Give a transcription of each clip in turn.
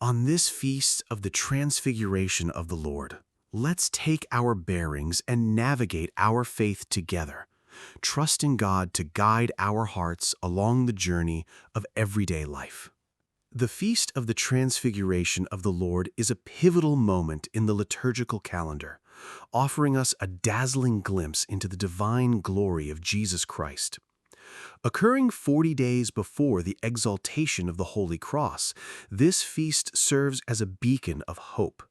On this feast of the Transfiguration of the Lord, let's take our bearings and navigate our faith together, trusting God to guide our hearts along the journey of everyday life. The Feast of the Transfiguration of the Lord is a pivotal moment in the liturgical calendar, offering us a dazzling glimpse into the divine glory of Jesus Christ. Occurring 40 days before the exaltation of the Holy Cross, this feast serves as a beacon of hope.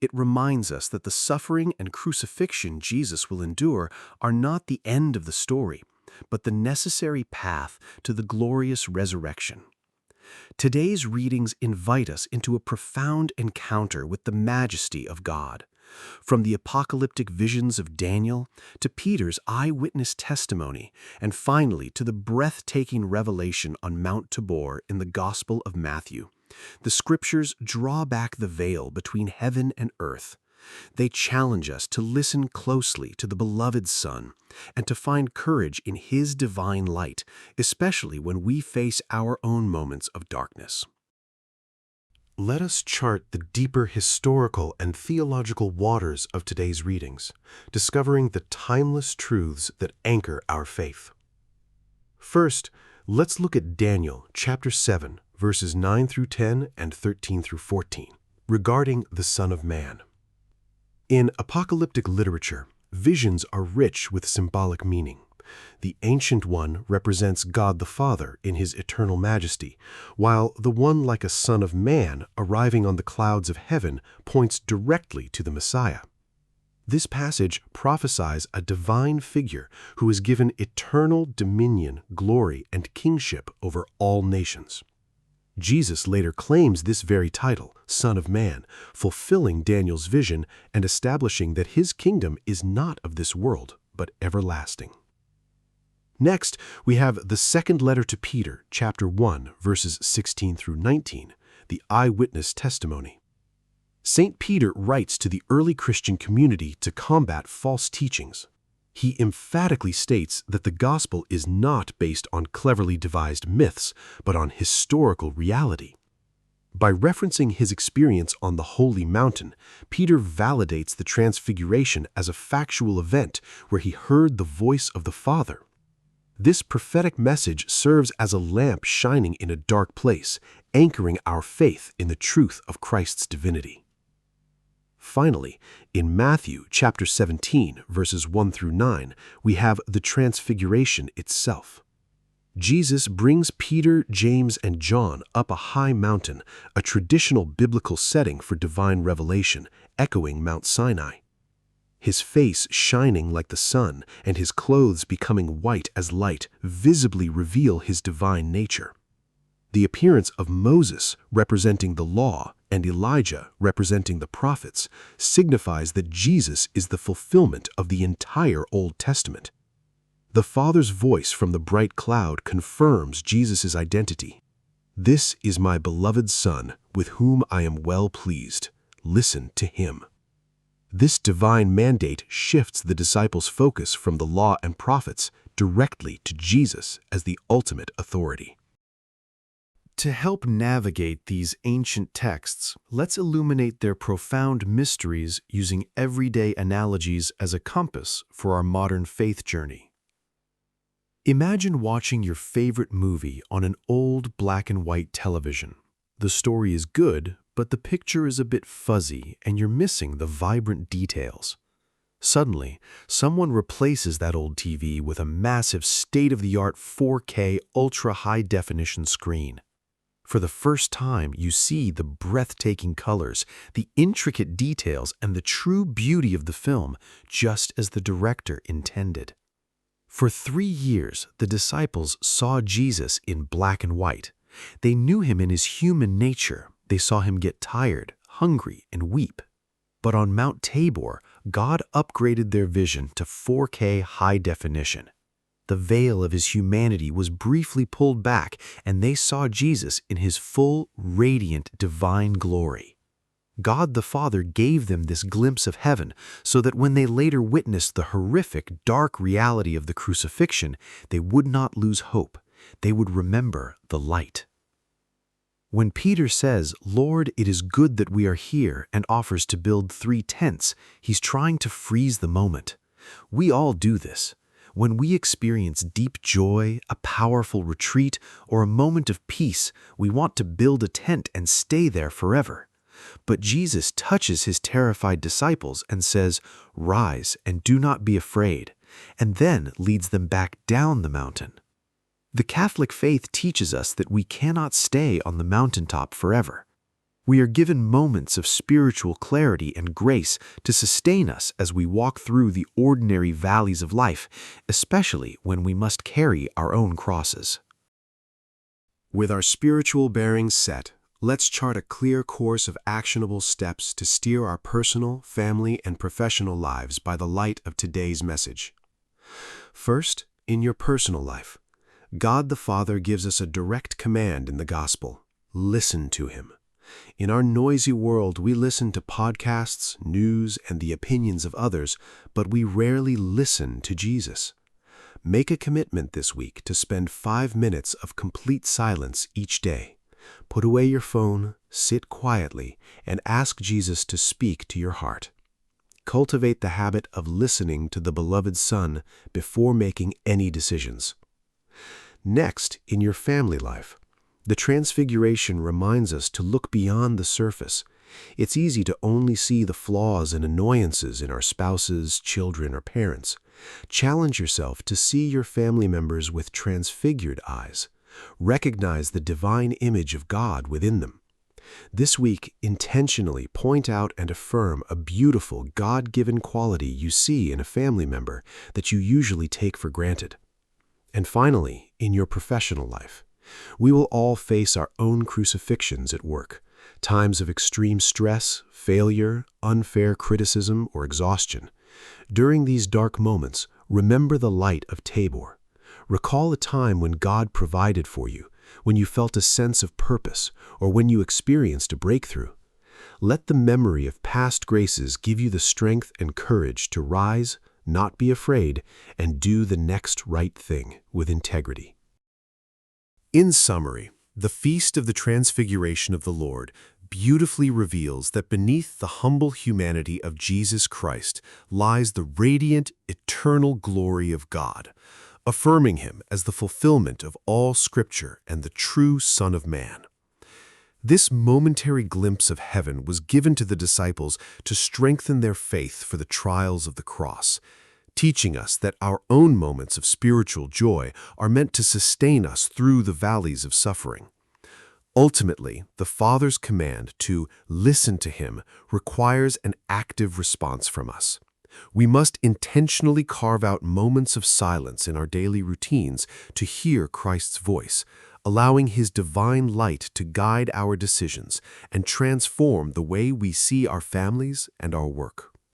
It reminds us that the suffering and crucifixion Jesus will endure are not the end of the story, but the necessary path to the glorious resurrection. Today's readings invite us into a profound encounter with the majesty of God. From the apocalyptic visions of Daniel to Peter's eyewitness testimony, and finally to the breathtaking revelation on Mount Tabor in the Gospel of Matthew, the Scriptures draw back the veil between heaven and earth. They challenge us to listen closely to the beloved Son and to find courage in His divine light, especially when we face our own moments of darkness. Let us chart the deeper historical and theological waters of today's readings, discovering the timeless truths that anchor our faith. First, let's look at Daniel chapter 7, verses 9 through 10 and 13 through 14, regarding the Son of Man. In apocalyptic literature, visions are rich with symbolic meaning. The Ancient One represents God the Father in His eternal majesty, while the one like a Son of Man arriving on the clouds of heaven points directly to the Messiah. This passage prophesies a divine figure who is given eternal dominion, glory, and kingship over all nations. Jesus later claims this very title, Son of Man, fulfilling Daniel's vision and establishing that His kingdom is not of this world, but everlasting. Next, we have the second letter to Peter, chapter 1, verses 16 through 19, the eyewitness testimony. St. Peter writes to the early Christian community to combat false teachings. He emphatically states that the gospel is not based on cleverly devised myths, but on historical reality. By referencing his experience on the Holy Mountain, Peter validates the Transfiguration as a factual event where he heard the voice of the Father. This prophetic message serves as a lamp shining in a dark place, anchoring our faith in the truth of Christ's divinity. Finally, in Matthew chapter 17, verses 1 through 9, we have the Transfiguration itself. Jesus brings Peter, James, and John up a high mountain, a traditional biblical setting for divine revelation, echoing Mount Sinai. His face shining like the sun and His clothes becoming white as light visibly reveal His divine nature. The appearance of Moses, representing the law, and Elijah, representing the prophets, signifies that Jesus is the fulfillment of the entire Old Testament. The Father's voice from the bright cloud confirms Jesus' identity. "This is my beloved Son, with whom I am well pleased. Listen to Him." This divine mandate shifts the disciples' focus from the law and prophets directly to Jesus as the ultimate authority. To help navigate these ancient texts, let's illuminate their profound mysteries using everyday analogies as a compass for our modern faith journey. Imagine watching your favorite movie on an old black and white television. The story is good, but the picture is a bit fuzzy and you're missing the vibrant details. Suddenly, someone replaces that old TV with a massive state-of-the-art 4K ultra-high-definition screen. For the first time, you see the breathtaking colors, the intricate details, and the true beauty of the film, just as the director intended. For 3 years, the disciples saw Jesus in black and white. They knew Him in His human nature. They saw Him get tired, hungry, and weep. But on Mount Tabor, God upgraded their vision to 4K high definition. The veil of His humanity was briefly pulled back, and they saw Jesus in His full, radiant, divine glory. God the Father gave them this glimpse of heaven so that when they later witnessed the horrific, dark reality of the crucifixion, they would not lose hope. They would remember the light. When Peter says, "Lord, it is good that we are here," and offers to build 3 tents, he's trying to freeze the moment. We all do this. When we experience deep joy, a powerful retreat, or a moment of peace, we want to build a tent and stay there forever. But Jesus touches his terrified disciples and says, "Rise and do not be afraid," and then leads them back down the mountain. The Catholic faith teaches us that we cannot stay on the mountaintop forever. We are given moments of spiritual clarity and grace to sustain us as we walk through the ordinary valleys of life, especially when we must carry our own crosses. With our spiritual bearings set, let's chart a clear course of actionable steps to steer our personal, family, and professional lives by the light of today's message. First, in your personal life, God the Father gives us a direct command in the gospel: listen to him. In our noisy world, we listen to podcasts, news, and the opinions of others, but we rarely listen to Jesus. Make a commitment this week to spend 5 minutes of complete silence each day. Put away your phone, sit quietly, and ask Jesus to speak to your heart. Cultivate the habit of listening to the beloved Son before making any decisions. Next, in your family life, the Transfiguration reminds us to look beyond the surface. It's easy to only see the flaws and annoyances in our spouses, children, or parents. Challenge yourself to see your family members with transfigured eyes. Recognize the divine image of God within them. This week, intentionally point out and affirm a beautiful, God-given quality you see in a family member that you usually take for granted. And finally, in your professional life, we will all face our own crucifixions at work, times of extreme stress, failure, unfair criticism, or exhaustion. During these dark moments, remember the light of Tabor. Recall a time when God provided for you, when you felt a sense of purpose, or when you experienced a breakthrough. Let the memory of past graces give you the strength and courage to rise, not be afraid, and do the next right thing with integrity. In summary, the Feast of the Transfiguration of the Lord beautifully reveals that beneath the humble humanity of Jesus Christ lies the radiant, eternal glory of God, affirming him as the fulfillment of all Scripture and the true Son of Man. This momentary glimpse of heaven was given to the disciples to strengthen their faith for the trials of the cross, teaching us that our own moments of spiritual joy are meant to sustain us through the valleys of suffering. Ultimately, the Father's command to listen to him requires an active response from us. We must intentionally carve out moments of silence in our daily routines to hear Christ's voice, allowing his divine light to guide our decisions and transform the way we see our families and our work.